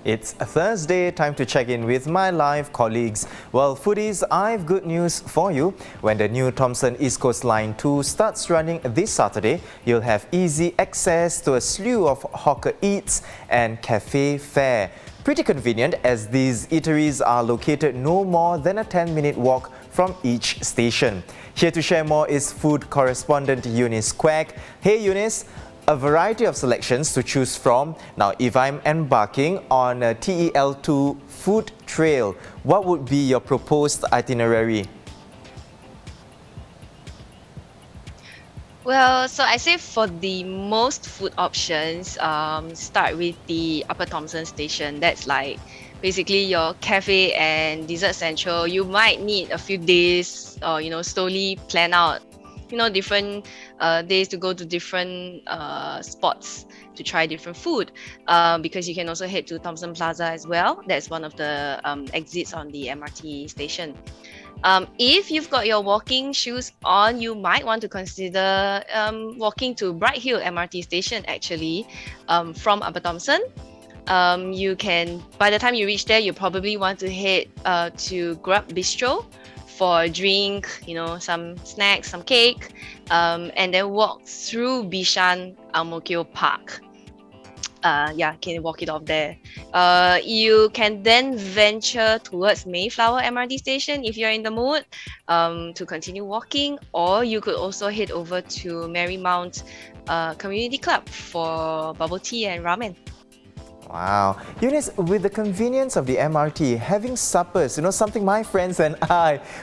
It's a Thursday, time to check in with my live colleagues. Well, foodies, I've good news for you. When the new Thomson-East Coast Line 2 starts running this Saturday, you'll have easy access to a slew of hawker eats and cafe fare. Pretty convenient as these eateries are located no more than a 10-minute walk from each station. Here to share more is food correspondent Eunice Quek. Hey Eunice, a variety of selections to choose from. Now, if I'm embarking on a TEL2 food trail, what would be your proposed itinerary? Well, so I say for the most food options, start with the Upper Thomson station. That's like basically your cafe and dessert central. You might need a few days or, slowly plan out, different days to go to different spots to try different food, because you can also head to Thomson Plaza as well. That's one of the exits on the MRT station. If you've got your walking shoes on, you might want to consider walking to Bright Hill MRT station actually, from Upper Thomson. You can, by the time you reach there, you probably want to head to Grub Bistro for a drink, some snacks, some cake, and then walk through Bishan Ang Mo Kio Park. Can walk it off there. You can then venture towards Mayflower MRT station if you're in the mood to continue walking, or you could also head over to Marymount Community Club for bubble tea and ramen. Wow. Eunice, with the convenience of the MRT, having suppers, something my friends and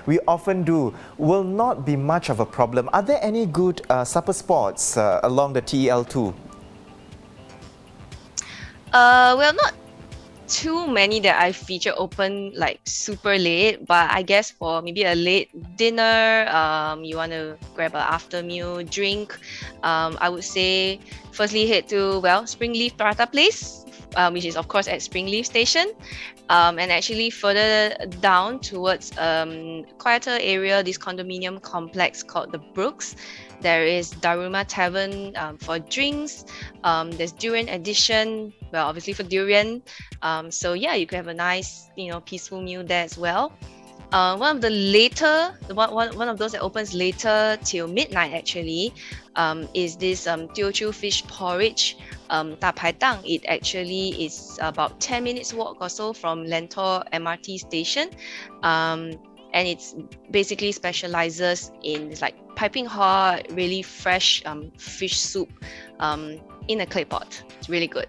we often do, will not be much of a problem. Are there any good supper spots along the TEL2? Well, not too many that I feature open like super late, but I guess for maybe a late dinner, you want to grab an after meal drink, I would say firstly head to, Springleaf Paratha Place, which is of course at Springleaf Station, and actually further down towards quieter area, this condominium complex called the Brooks. There is Daruma Tavern for drinks. There's Durian Edition, obviously for durian. You could have a nice, peaceful meal there as well. One of the later, one of those that opens later till midnight actually, is this Teochew fish porridge, Da Pai Tang. It actually is about 10 minutes walk or so from Lentor MRT station. And it's basically specializes in this like piping hot, really fresh fish soup in a clay pot. It's really good.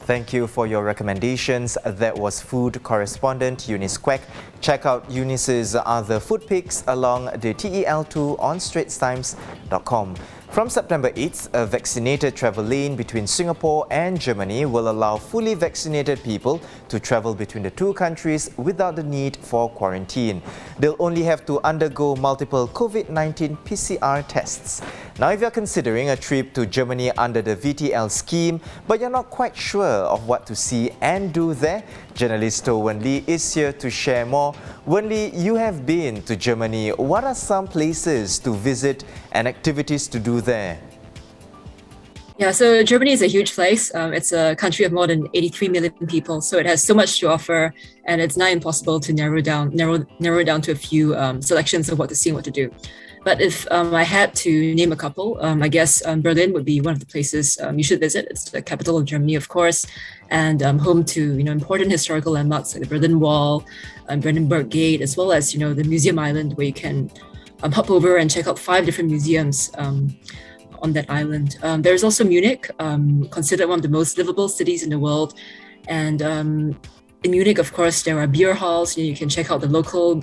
Thank you for your recommendations. That was food correspondent Eunice Quek. Check out Eunice's other food picks along the TEL2 on straitstimes.com. From September 8th, a vaccinated travel lane between Singapore and Germany will allow fully vaccinated people to travel between the two countries without the need for quarantine. They'll only have to undergo multiple COVID-19 PCR tests. Now, if you're considering a trip to Germany under the VTL scheme, but you're not quite sure of what to see and do there, journalist Toh Wen Li is here to share more. Wen Li, you have been to Germany. What are some places to visit and activities to do there? Yeah, so Germany is a huge place. It's a country of more than 83 million people, so it has so much to offer, and it's not impossible to narrow down to a few selections of what to see and what to do. But if I had to name a couple, I guess Berlin would be one of the places you should visit. It's the capital of Germany, of course, and home to important historical landmarks like the Berlin Wall, Brandenburg Gate, as well as the Museum Island, where you can hop over and check out 5 different museums on that island. There's also Munich, considered one of the most livable cities in the world, and in Munich, of course, there are beer halls. You can check out the local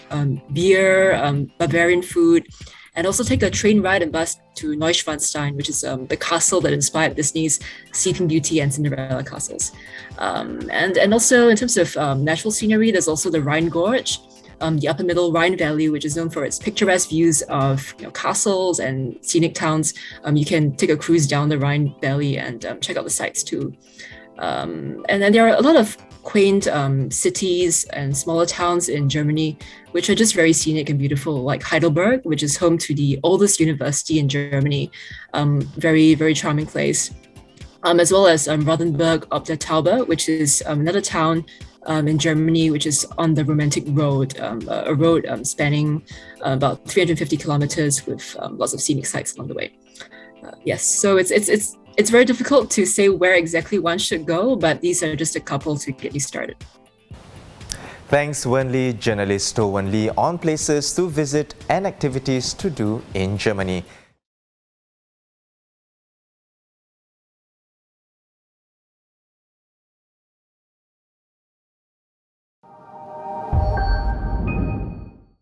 beer, Bavarian food, and also take a train ride and bus to Neuschwanstein, which is the castle that inspired Disney's Sleeping Beauty and Cinderella castles. And also in terms of natural scenery, there's also the Rhine Gorge, the upper middle Rhine Valley, which is known for its picturesque views of castles and scenic towns. You can take a cruise down the Rhine Valley and check out the sights too. And then there are a lot of quaint cities and smaller towns in Germany, which are just very scenic and beautiful, like Heidelberg, which is home to the oldest university in Germany. Very, very charming place. as well as Rothenburg ob der Taube, which is another town in Germany, which is on the Romantic Road, a road spanning about 350 kilometers with lots of scenic sites along the way. Yes, so it's very difficult to say where exactly one should go, but these are just a couple to get you started. Thanks, Wen Li, journalist Toh Wen Li, on places to visit and activities to do in Germany.